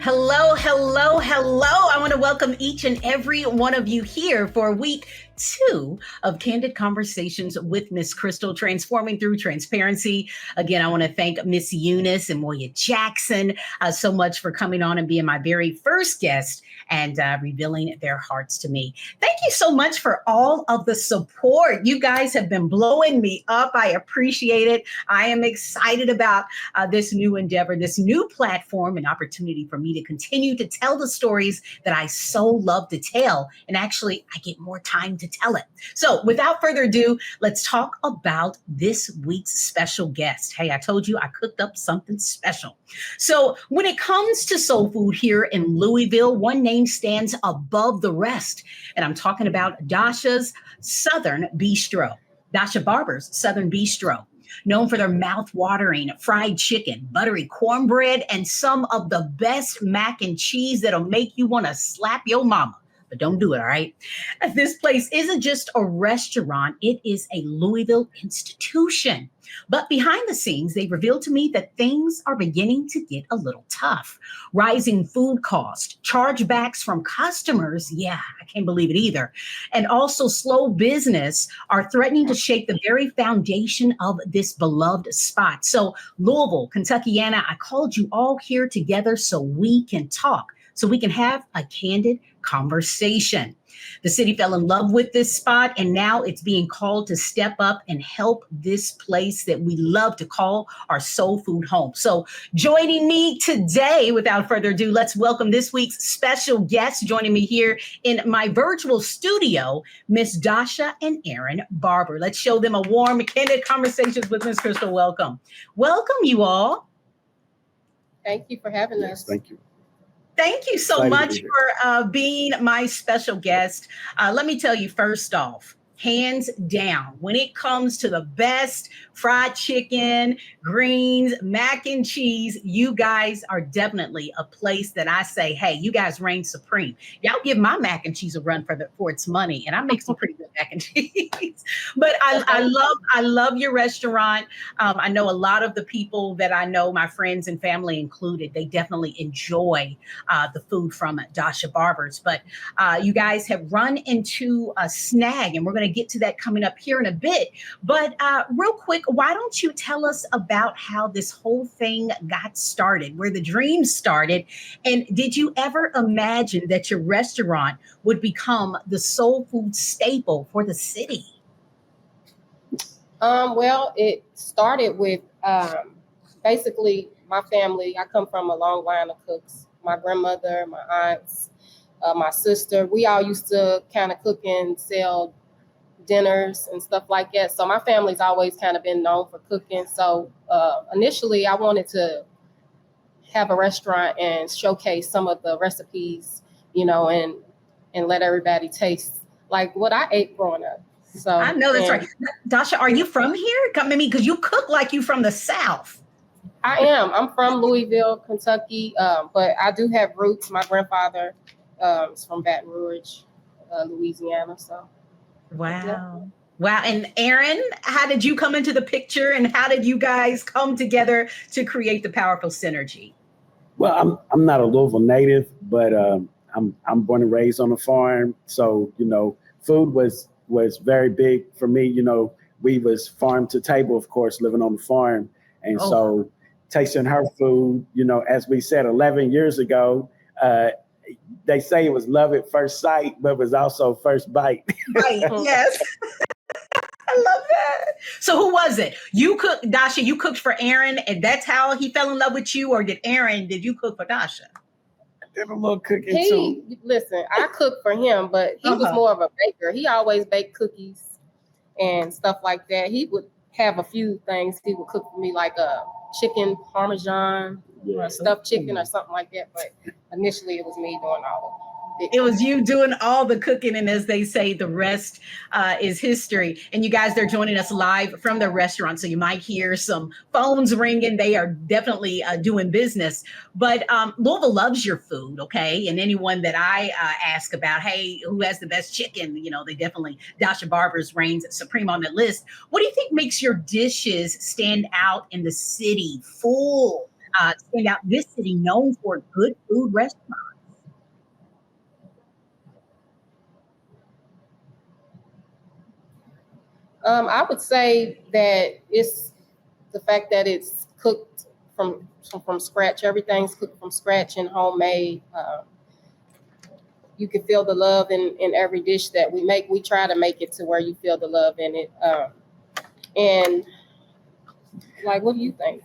Hello, hello, hello. I want to welcome each and every one of you here for week 2 of Kandid Konversations with Miss Krystal, transforming through transparency. Again, I want to thank Miss Eunice and Moya Jackson so much for coming on and being my very first guest and revealing their hearts to me. Thank you so much for all of the support. You guys have been blowing me up. I appreciate it. I am excited about this new endeavor, this new platform, and opportunity for me to continue to tell the stories that I so love to tell. And actually, I get more time to tell it. So without further ado, let's talk about this week's special guest. Hey, I told you I cooked up something special. So when it comes to soul food here in Louisville, one name stands above the rest. And I'm talking about Dasha's Southern Bistro, Dasha Barbour's Southern Bistro. Known for their mouth-watering fried chicken, buttery cornbread, and some of the best mac and cheese that'll make you want to slap your mama. But don't do it, all right? This place isn't just a restaurant, it is a Louisville institution. But behind the scenes, they revealed to me that things are beginning to get a little tough. Rising food costs, chargebacks from customers, yeah, I can't believe it either, and also slow business are threatening to shake the very foundation of this beloved spot. So Louisville, Kentuckiana, I called you all here together so we can talk, so we can have a candid conversation. The city fell in love with this spot, and now it's being called to step up and help this place that we love to call our soul food home. So joining me today, without further ado, let's welcome this week's special guest joining me here in my virtual studio, Miss Dasha and Aaron Barbour. Let's show them a warm, candid conversations with Miss Krystal. Welcome. Welcome, you all. Thank you for having us. Thank you. Thank you so much for being my special guest. Let me tell you, first off, hands down, when it comes to the best fried chicken, greens, mac and cheese, you guys are definitely a place that I say, hey, you guys reign supreme. Y'all give my mac and cheese a run for its money, and I make some pretty good mac and cheese. But I love your restaurant. I know a lot of the people that I know, my friends and family included, they definitely enjoy the food from Dasha Barbour's. But you guys have run into a snag, and we're going to get to that coming up here in a bit. But real quick, why don't you tell us about how this whole thing got started, where the dream started, and did you ever imagine that your restaurant would become the soul food staple for the city? Well, it started with basically my family. I come from a long line of cooks. My grandmother, my aunts, my sister, we all used to kind of cook and sell dinners and stuff like that. So my family's always kind of been known for cooking. So initially I wanted to have a restaurant and showcase some of the recipes, and let everybody taste like what I ate growing up. So I know that's right. Dasha, are you from here? I mean, because you cook like you from the South. I am. I'm from Louisville, Kentucky, but I do have roots. My grandfather is from Baton Rouge, Louisiana. So. Wow. Wow. And Aaron, how did you come into the picture, and how did you guys come together to create the powerful synergy? Well, I'm not a Louisville native, but I'm born and raised on a farm. So, food was very big for me. We was farm to table, of course, living on the farm. And so tasting her food, as we said 11 years ago, they say it was love at first sight, but it was also first bite. Right. Yes. I love that. So who was it? You cooked, Dasha, you cooked for Aaron, and that's how he fell in love with you? Or did you cook for Dasha? I did a little cooking too. Listen, I cooked for him, but he was more of a baker. He always baked cookies and stuff like that. He would have a few things he would cook for me, like a chicken parmesan or a stuffed chicken or something like that. But initially it was me doing all of it. It was you doing all the cooking, and as they say, the rest is history. And you guys, they're joining us live from their restaurant, so you might hear some phones ringing. They are definitely doing business. But Louisville loves your food, okay? And anyone that I ask about, hey, who has the best chicken? They definitely, Dasha Barbour's reigns supreme on that list. What do you think makes your dishes stand out in the city? Full, stand out this city known for good food restaurants? I would say that it's the fact that it's cooked from scratch. Everything's cooked from scratch and homemade. You can feel the love in every dish that we make. We try to make it to where you feel the love in it. And like, what do you think?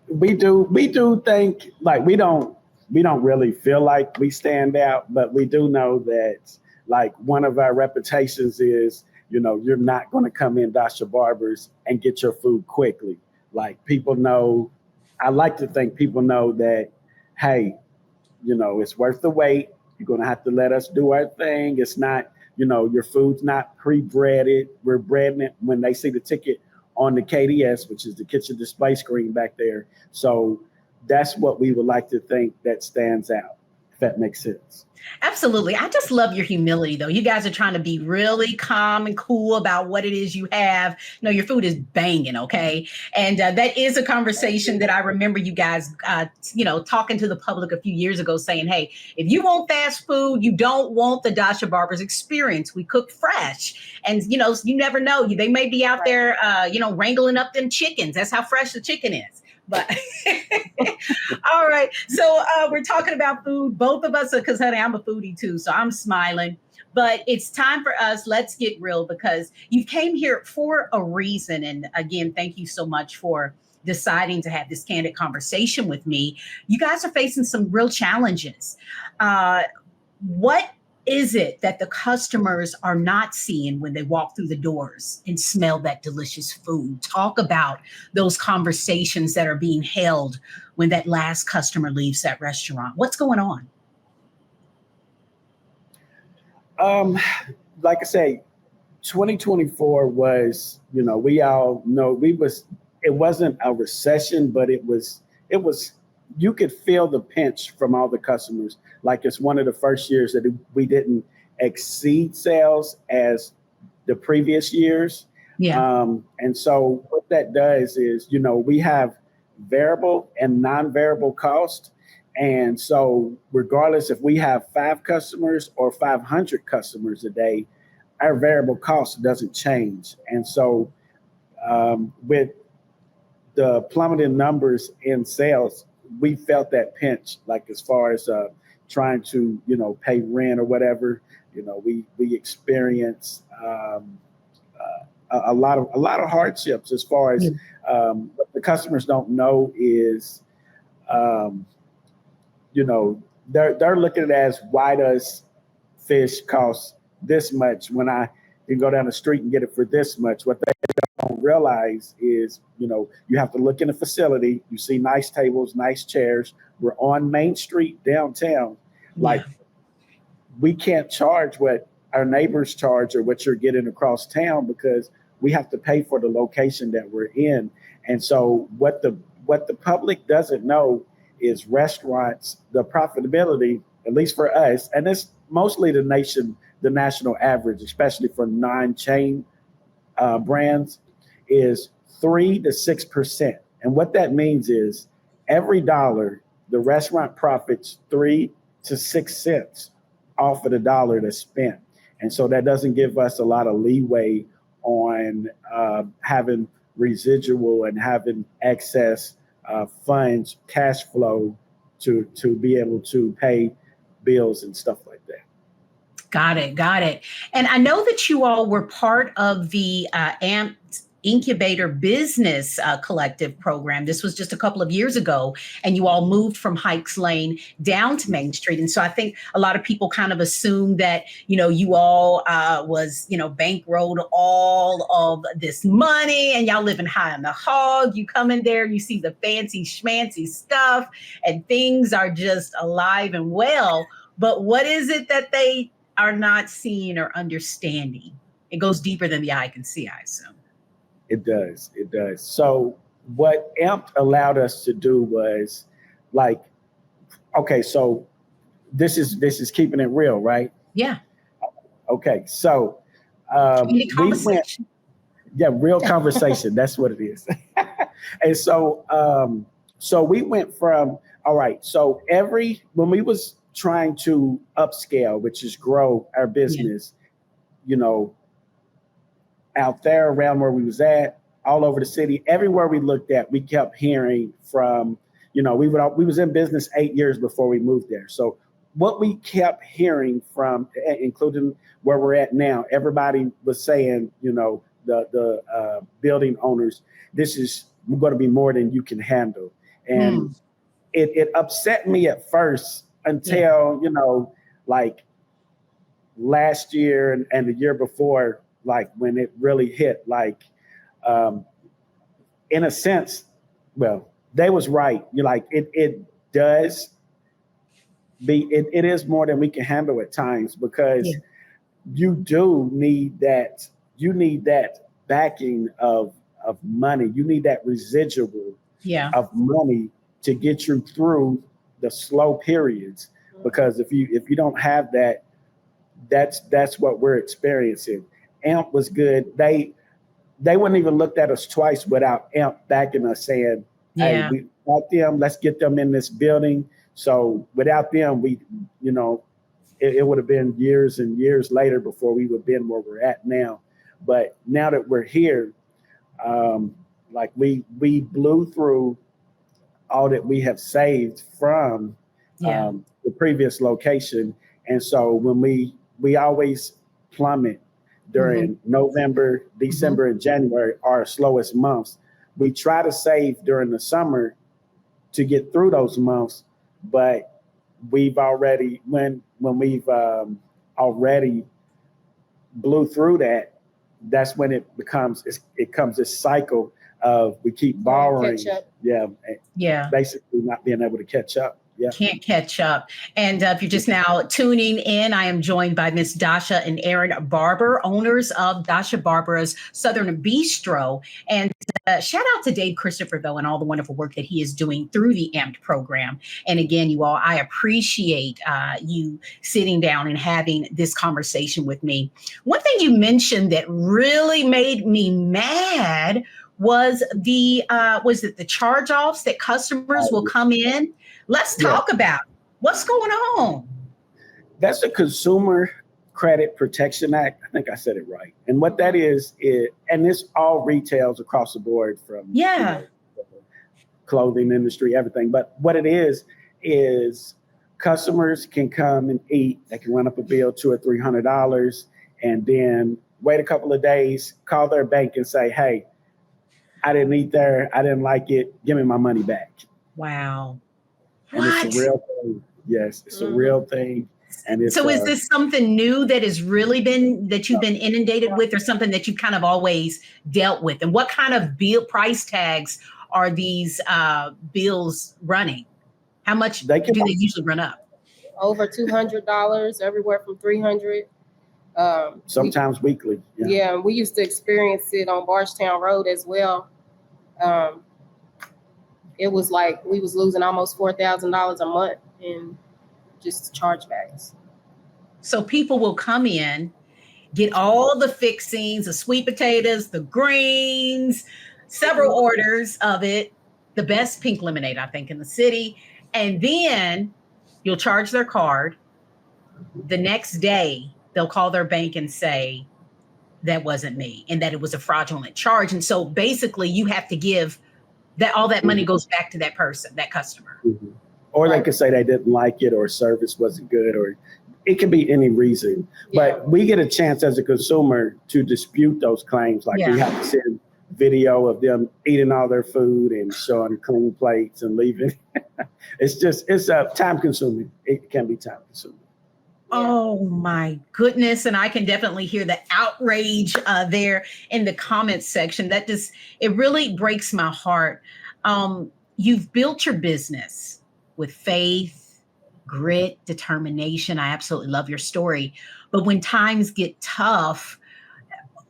We do think like we don't really feel like we stand out, but we do know that like one of our reputations is, you're not going to come in Dasha Barbour's and get your food quickly. Like people know, I like to think people know that, hey, it's worth the wait. You're going to have to let us do our thing. It's not, your food's not pre-breaded. We're breading it when they see the ticket on the KDS, which is the kitchen display screen back there. So that's what we would like to think that stands out, if that makes sense. Absolutely. I just love your humility, though. You guys are trying to be really calm and cool about what it is you have. No, your food is banging, okay? And that is a conversation that I remember you guys, talking to the public a few years ago saying, hey, if you want fast food, you don't want the Dasha Barbour's experience. We cook fresh. And, you never know. They may be out there, wrangling up them chickens. That's how fresh the chicken is. But all right. So we're talking about food, both of us, because honey, I'm a foodie too. So I'm smiling. But it's time for us. Let's get real because you came here for a reason. And again, thank you so much for deciding to have this candid conversation with me. You guys are facing some real challenges. What is it that the customers are not seeing when they walk through the doors and smell that delicious food? Talk about those conversations that are being held when that last customer leaves that restaurant. What's going on? Like I say, 2024 was, we all know it wasn't a recession, but it was, you could feel the pinch from all the customers. Like it's one of the first years that we didn't exceed sales as the previous years. Yeah. And so what that does is, we have variable and non-variable cost. And so regardless if we have 5 customers or 500 customers a day, our variable cost doesn't change. And so with the plummeting numbers in sales, we felt that pinch, like as far as trying to, pay rent or whatever. We experienced a lot of hardships as far as what the customers don't know is, they're looking at it as, why does fish cost this much when I can go down the street and get it for this much? What they don't realize is, you have to look in the facility. You see nice tables, nice chairs. We're on Main Street downtown. Like we can't charge what our neighbors charge or what you're getting across town because we have to pay for the location that we're in. And so what the public doesn't know is restaurants, the profitability, at least for us, and it's mostly the national average, especially for non-chain brands, is 3 to 6%. And what that means is every dollar, the restaurant profits 3 to 6 cents off of the dollar that's spent. And so that doesn't give us a lot of leeway on having residual and having excess funds, cash flow to be able to pay bills and stuff like that. Got it. And I know that you all were part of the AMP Incubator Business Collective program. This was just a couple of years ago, and you all moved from Hikes Lane down to Main Street. And so I think a lot of people kind of assume that, you all bankrolled all of this money and y'all living high on the hog. You come in there, you see the fancy schmancy stuff, and things are just alive and well. But what is it that they are not seeing or understanding? It goes deeper than the eye can see, I assume. It does. So what AMP allowed us to do was like, okay, so this is keeping it real, right? Yeah. Okay, so we went, real conversation. That's what it is. And so So we went from, all right, so when we was trying to upscale, which is grow our business, out there around where we was at, all over the city, everywhere we looked at, we kept hearing from, we was in business 8 years before we moved there. So what we kept hearing from, including where we're at now, everybody was saying, the building owners, this is going to be more than you can handle. And it upset me at first until, like last year and the year before, like when it really hit, like, in a sense, well, they was right. You're like, it is more than we can handle at times, because you need that backing of money. You need that residual of money to get you through the slow periods. Because if you don't have that, that's what we're experiencing. AMP was good. They wouldn't even looked at us twice without AMP backing us, saying, hey, we got them, let's get them in this building. So without them, it would have been years and years later before we would have been where we're at now. But now that we're here, like we blew through all that we have saved from the previous location. And so when we always plummet during November, December, and January, our slowest months. We try to save during the summer to get through those months, but we've already, when we've already blew through that, that's when it comes this cycle of we keep borrowing, basically not being able to catch up. Yeah. Can't catch up. And if you're just now tuning in, I am joined by Miss Dasha and Aaron Barbour, owners of Dasha Barbour's Southern Bistro. And shout out to Dave Christopherville and all the wonderful work that he is doing through the AMPed program. And again, you all, I appreciate you sitting down and having this conversation with me. One thing you mentioned that really made me mad was the charge-offs that customers will come in. Let's talk about what's going on. That's the Consumer Credit Protection Act. I think I said it right. And what that is, and this all retails across the board, from clothing industry, everything. But what it is customers can come and eat. They can run up a bill, $200 or $300, and then wait a couple of days, call their bank and say, hey, I didn't eat there, I didn't like it, give me my money back. Wow. And it's a real thing. Yes, it's a real thing. And it's, so is this something new that has really that you've been inundated with, or something that you've kind of always dealt with? And what kind of bill price tags are these bills running? How much do they usually run up? Over $200, everywhere from $300. Sometimes weekly. Yeah, we used to experience it on Bargetown Road as well. It was like we was losing almost $4,000 a month in just chargebacks. So people will come in, get all the fixings, the sweet potatoes, the greens, several orders of it, the best pink lemonade, I think, in the city. And then you'll charge their card. The next day, they'll call their bank and say, that wasn't me, and that it was a fraudulent charge. And so basically you have to give that all that money goes back to that person, that customer. Or they could say they didn't like it, or service wasn't good, or it could be any reason. But we get a chance as a consumer to dispute those claims. Like we have to send video of them eating all their food and showing clean plates and leaving. It's time consuming. It can be time consuming. Oh my goodness. And I can definitely hear the outrage there in the comments section. It really breaks my heart. You've built your business with faith, grit, determination. I absolutely love your story. But when times get tough,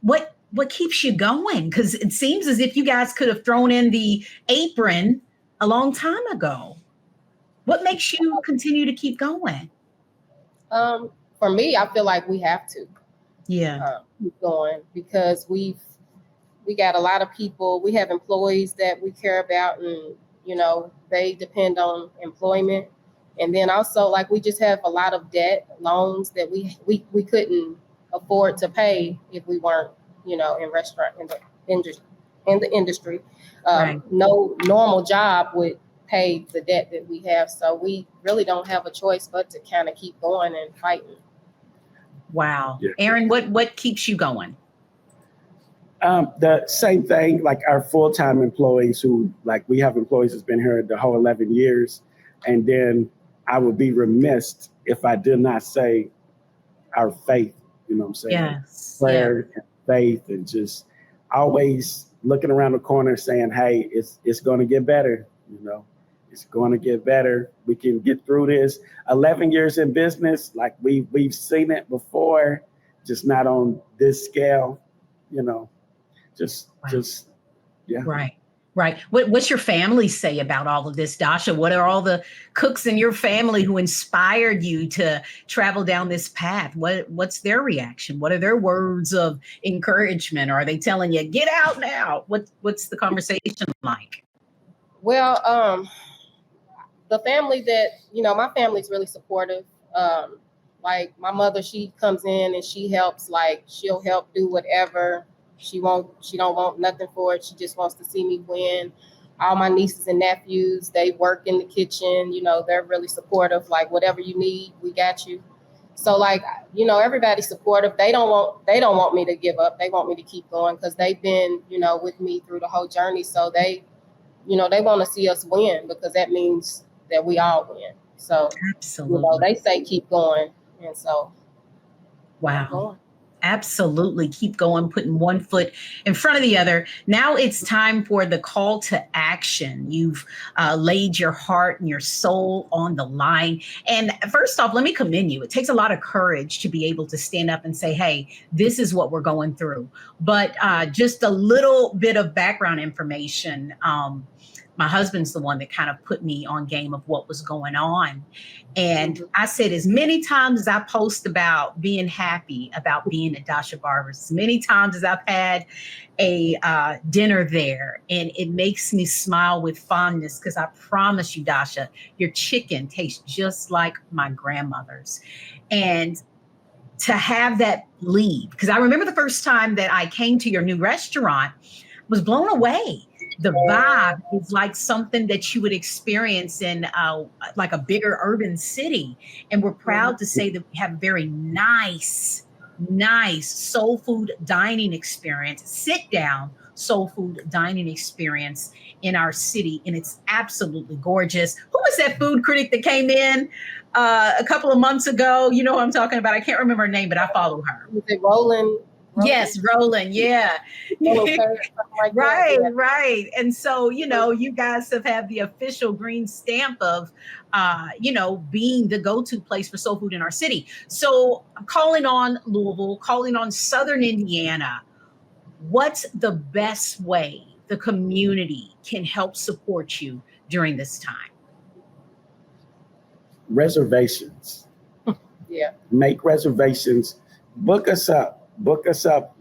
what keeps you going? Because it seems as if you guys could have thrown in the apron a long time ago. What makes you continue to keep going? For me, I feel like we have to keep going, because we got a lot of people. We have employees that we care about, and they depend on employment. And then also, like, we just have a lot of debt, loans that we couldn't afford to pay if we weren't, in the industry. Right. No normal job would pay the debt that we have. So we really don't have a choice but to kind of keep going and fighting. Wow. Yeah. Aaron, what keeps you going? The same thing, like our full-time employees who, like, we have employees that's been here the whole 11 years. And then I would be remiss if I did not say our faith, you know what I'm saying? Yes. Prayer and faith, and just always looking around the corner saying, hey, it's going to get better. It's going to get better. We can get through this. 11 years in business, like we've seen it before, just not on this scale, just yeah. Right. What's your family say about all of this, Dasha? What are all the cooks in your family who inspired you to travel down this path? What's their reaction? What are their words of encouragement? Or are they telling you, get out now? What's the conversation like? Well, the family that, my family's really supportive. Like my mother, she comes in and she helps, like she'll help do whatever. She don't want nothing for it. She just wants to see me win. All my nieces and nephews, they work in the kitchen. They're really supportive. Like, whatever you need, we got you. So, like, everybody's supportive. They don't want me to give up. They want me to keep going because they've been, with me through the whole journey. So they want to see us win because that means that we all win. So, absolutely, they say keep going, and so wow. Absolutely. Keep going, putting one foot in front of the other. Now it's time for the call to action. You've laid your heart and your soul on the line. And first off, let me commend you. It takes a lot of courage to be able to stand up and say, hey, this is what we're going through. But just a little bit of background information. My husband's the one that kind of put me on game of what was going on. And I said, as many times as I post about being happy about being at Dasha Barbour's, as many times as I've had a dinner there, and it makes me smile with fondness because I promise you, Dasha, your chicken tastes just like my grandmother's. And to have that leave, because I remember the first time that I came to your new restaurant, was blown away. The vibe is like something that you would experience in like a bigger urban city. And we're proud to say that we have a very nice soul food dining experience, sit down soul food dining experience in our city. And it's absolutely gorgeous. Who was that food critic that came in a couple of months ago? You know who I'm talking about. I can't remember her name, but I follow her. Was it Roland? Yes, Roland. Yeah. Right. And so, you guys have had the official green stamp of, being the go-to place for soul food in our city. So I'm calling on Louisville, calling on Southern Indiana. What's the best way the community can help support you during this time? Reservations. Yeah. Make reservations. Book us up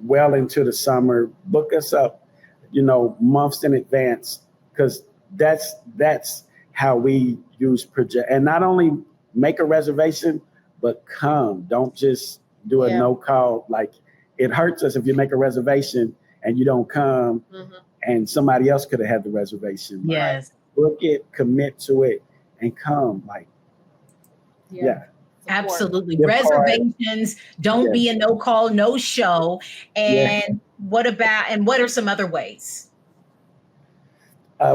well into the summer. Book us up, months in advance, because that's how we use project. And not only make a reservation, but come. Don't just do a no call. Like, it hurts us if you make a reservation and you don't come, and somebody else could have had the reservation. Yes. Like, book it, commit to it, and come. Like, yeah. Absolutely. Reservations. Don't be a no call, no show. And what are some other ways?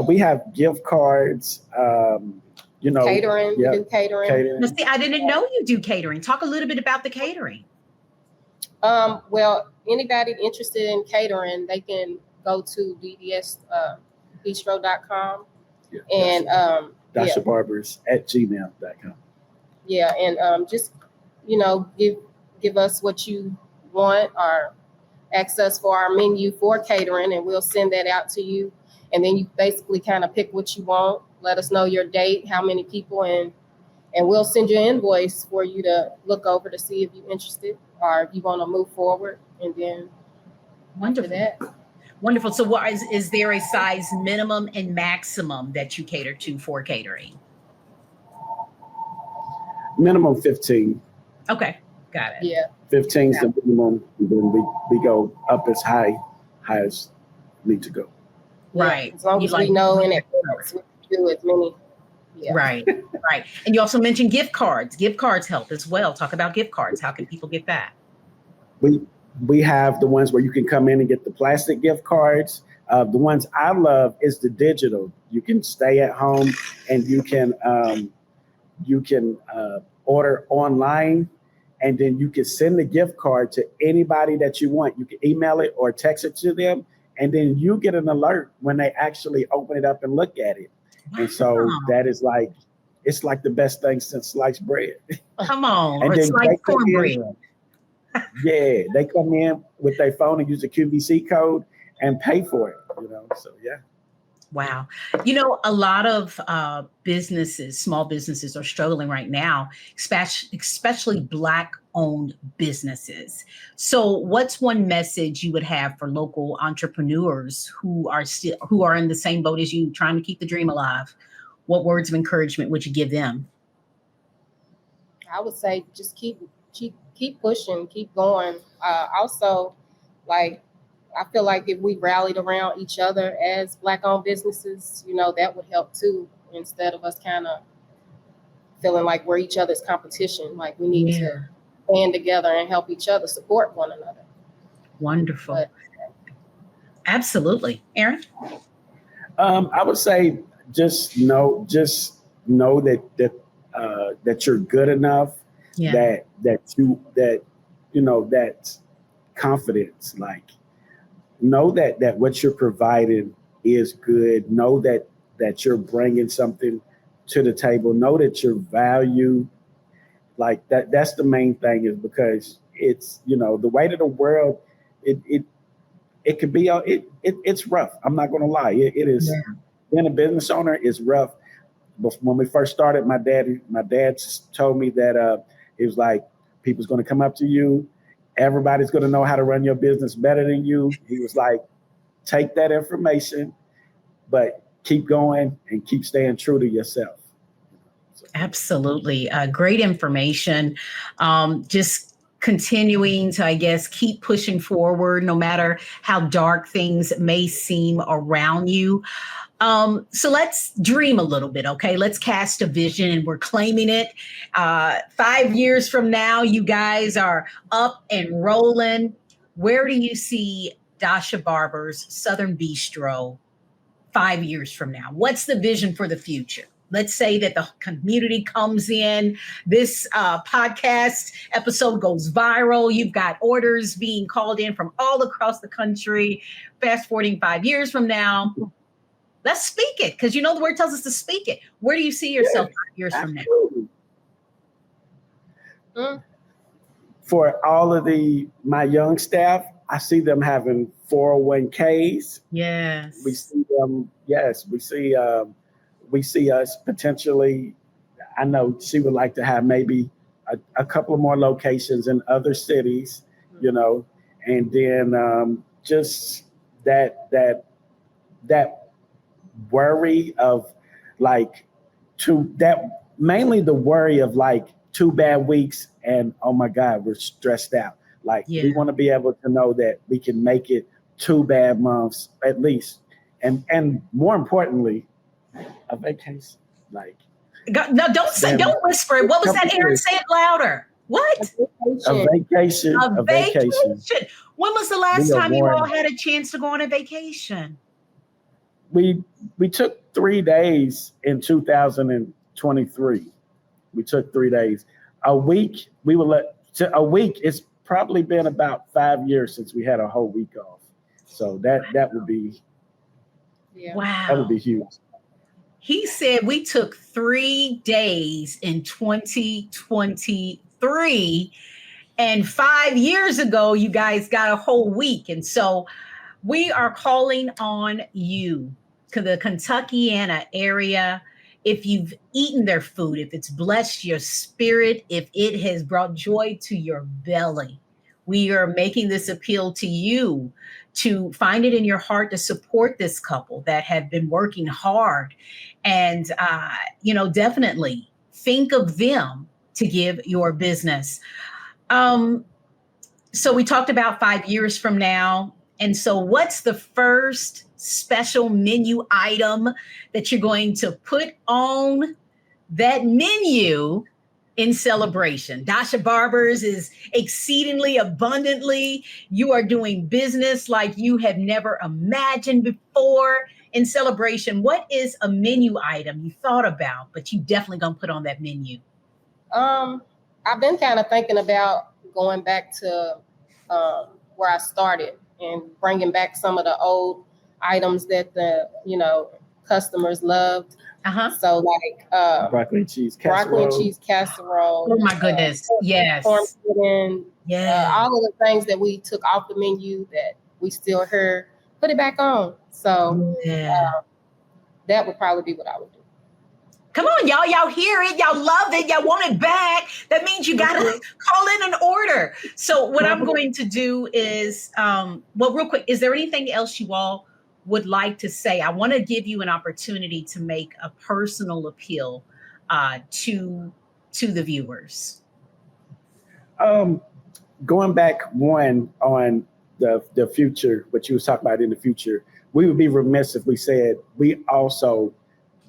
We have gift cards, catering. We do catering. Now, see, I didn't know you do catering. Talk a little bit about the catering. Well, anybody interested in catering, they can go to bistro.com and Dasha Barbour's at gmail.com. Yeah, and just give us what you want or access for our menu for catering, and we'll send that out to you. And then you basically kind of pick what you want. Let us know your date, how many people, and we'll send you an invoice for you to look over to see if you're interested or if you want to move forward. And then wonderful. That. Wonderful. So what is there a size minimum and maximum that you cater to for catering? Minimum 15. Okay, got it. Yeah. 15 is the minimum. And then we go up as high as need to go. Right. Yeah, as long as we know in advance, we do as many. Yeah. Right, right. And you also mentioned gift cards. Gift cards help as well. Talk about gift cards. How can people get that? We have the ones where you can come in and get the plastic gift cards. The ones I love is the digital. You can stay at home and you can order online, and then you can send the gift card to anybody that you want. You can email it or text it to them, and then you get an alert when they actually open it up and look at it. Wow. And so that is it's like the best thing since sliced bread. Come on, and or sliced cornbread. Yeah, they come in with their phone and use a QVC code and pay for it. So yeah. Wow. A lot of businesses, small businesses are struggling right now, especially Black-owned businesses. So what's one message you would have for local entrepreneurs who are in the same boat as you, trying to keep the dream alive? What words of encouragement would you give them? I would say just keep pushing, keep going. Also, I feel like if we rallied around each other as Black-owned businesses, that would help too, instead of us kind of feeling like we're each other's competition. Like we need to band together and help each other, support one another. Wonderful. Absolutely. Aaron? I would say just know that you're good enough, that confidence, like, know that what you're providing is good. Know that you're bringing something to the table. Know that you're valued. Like that's the main thing, is because it's, the weight of the world, it could be, it's rough. I'm not going to lie. It is. Yeah. Being a business owner is rough. But when we first started, my dad told me that it was like, people's going to come up to you. Everybody's going to know how to run your business better than you. He was like, take that information, but keep going and keep staying true to yourself. Absolutely. Great information. Just continuing to, I guess, keep pushing forward, no matter how dark things may seem around you. So let's dream a little bit, okay? Let's cast a vision, and we're claiming it. 5 years from now, you guys are up and rolling. Where do you see Dasha Barbour's Southern Bistro 5 years from now? What's the vision for the future? Let's say that the community comes in, this podcast episode goes viral. You've got orders being called in from all across the country. Fast forwarding 5 years from now, let's speak it, because the word tells us to speak it. Where do you see yourself 5 years from now? For all of my young staff, I see them having 401ks. Yes. We see them. Yes, we see us potentially. I know she would like to have maybe a couple of more locations in other cities, and then just that worry of mainly the worry of 2 bad weeks and, oh my God, we're stressed out. We want to be able to know that we can make it 2 bad months at least, and more importantly, a vacation. Don't whisper it. What was that, Aaron? Say it louder. What? A vacation. A vacation. When was the last time you all had a chance to go on a vacation? We took 3 days in 2023. We took 3 days. A week. A week. It's probably been about 5 years since we had a whole week off. So that would be. Yeah. Wow. That would be huge. He said we took 3 days in 2023, and 5 years ago, you guys got a whole week. And so we are calling on you, to the Kentuckiana area. If you've eaten their food, if it's blessed your spirit, if it has brought joy to your belly, We are making this appeal to you to find it in your heart to support this couple that have been working hard. And, definitely think of them to give your business. So we talked about 5 years from now. And so what's the first special menu item that you're going to put on that menu in celebration? Dasha Barbour's is exceedingly abundantly. You are doing business like you have never imagined before. In celebration, what is a menu item you thought about, but you definitely gonna put on that menu? I've been kind of thinking about going back to where I started and bringing back some of the old items that the customers loved. So like broccoli and cheese casserole. Oh my goodness! Yes. Corn pudding. Yeah. All of the things that we took off the menu that we still heard, put it back on. So that would probably be what I would do. Come on, y'all. Y'all hear it. Y'all love it. Y'all want it back. That means you got to call in an order. So what I'm going to do is, real quick, is there anything else you all would like to say? I want to give you an opportunity to make a personal appeal to the viewers. Going back on the future, what you was talking about in the future, we would be remiss if we said we also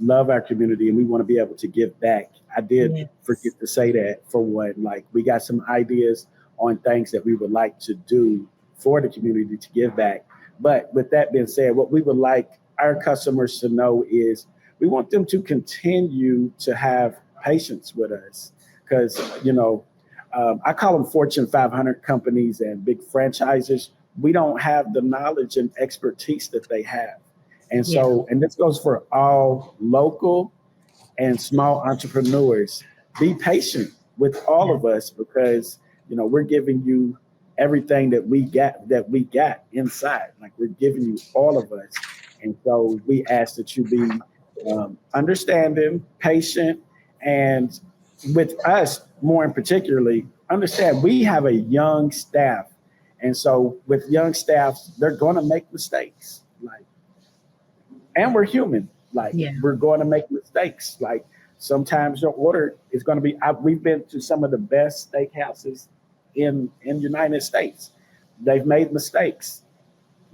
love our community and we want to be able to give back. I did forget to say that for one. Like, we got some ideas on things that we would like to do for the community to give back. But with that being said, what we would like our customers to know is we want them to continue to have patience with us, because, I call them Fortune 500 companies and big franchises. We don't have the knowledge and expertise that they have. And so, and this goes for all local and small entrepreneurs. Be patient with all of us, because, we're giving you everything that we got inside. Like, we're giving you all of us. And so we ask that you be understanding, patient, and with us, more in particularly, understand we have a young staff. And so with young staff, they're going to make mistakes. And we're human. We're going to make mistakes. Like, sometimes your order is going to be, we've been to some of the best steakhouses in the United States. They've made mistakes.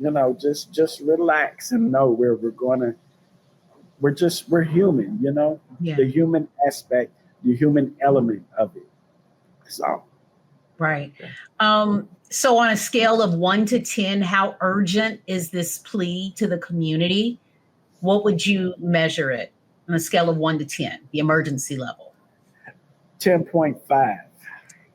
Just relax and know we're human, the human aspect, the human element of it. So. Right. So on a scale of 1 to 10, how urgent is this plea to the community? What would you measure it on a scale of 1 to 10, the emergency level? 10.5.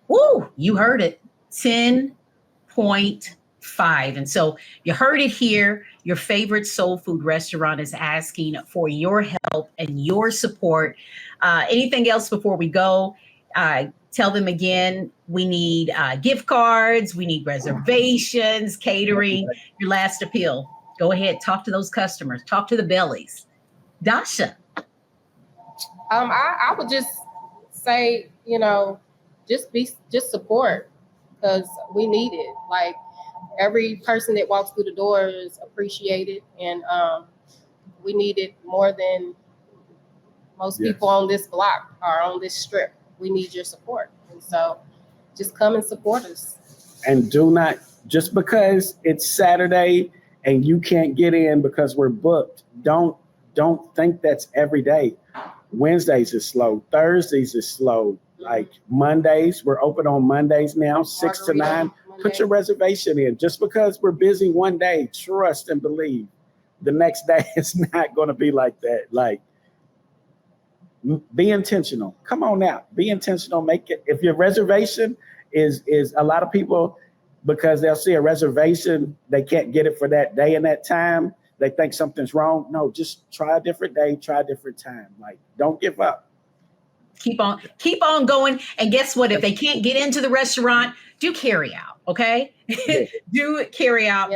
Woo, you heard it. 10.5. And so you heard it here. Your favorite soul food restaurant is asking for your help and your support. Anything else before we go? Tell them again, we need gift cards, we need reservations, catering, your last appeal. Go ahead, talk to those customers, talk to the bellies. Dasha. I would just say, just support, because we need it. Like, every person that walks through the door is appreciated, and we need it more than most people on this block or on this strip. We need your support. And so just come and support us. And do not, just because it's Saturday and you can't get in because we're booked, don't think that's every day. Wednesdays is slow. Thursdays is slow. Like, Mondays, we're open on Mondays now, 6 to 9. Put your reservation in. Just because we're busy one day, trust and believe the next day is not going to be like that. Like, be intentional. Come on out. Be intentional. Make it. If your reservation is a lot of people, because they'll see a reservation, they can't get it for that day and that time, they think something's wrong. No, just try a different day, try a different time. Like, don't give up. Keep on going. And guess what? If they can't get into the restaurant, do carry out. Okay. Do carry out.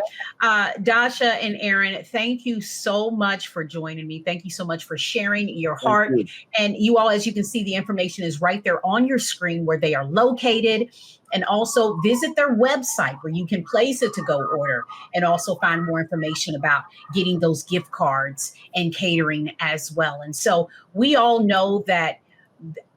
Dasha and Aaron, thank you so much for joining me. Thank you so much for sharing your heart. And you all, as you can see, the information is right there on your screen where they are located. and also visit their website where you can place a to-go order and also find more information about getting those gift cards and catering as well. And so we all know that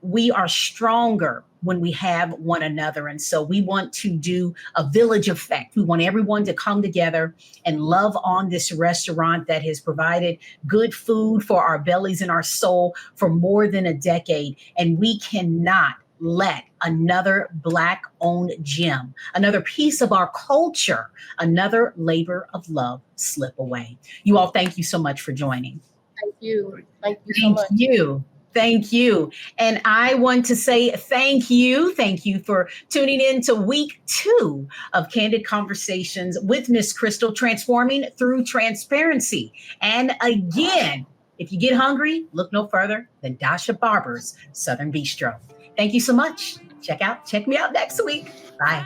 we are stronger when we have one another. And so we want to do a village effect. We want everyone to come together and love on this restaurant that has provided good food for our bellies and our soul for more than a decade. And we cannot let another Black-owned gem, another piece of our culture, another labor of love slip away. You all, thank you so much for joining. Thank you. Thank you so much. Thank you. Thank you. And I want to say thank you. Thank you for tuning in to week 2 of Kandid Konversations with Miss Krystal, transforming through transparency. And again, if you get hungry, look no further than Dasha Barbour's Southern Bistro. Thank you so much. Check me out next week. Bye.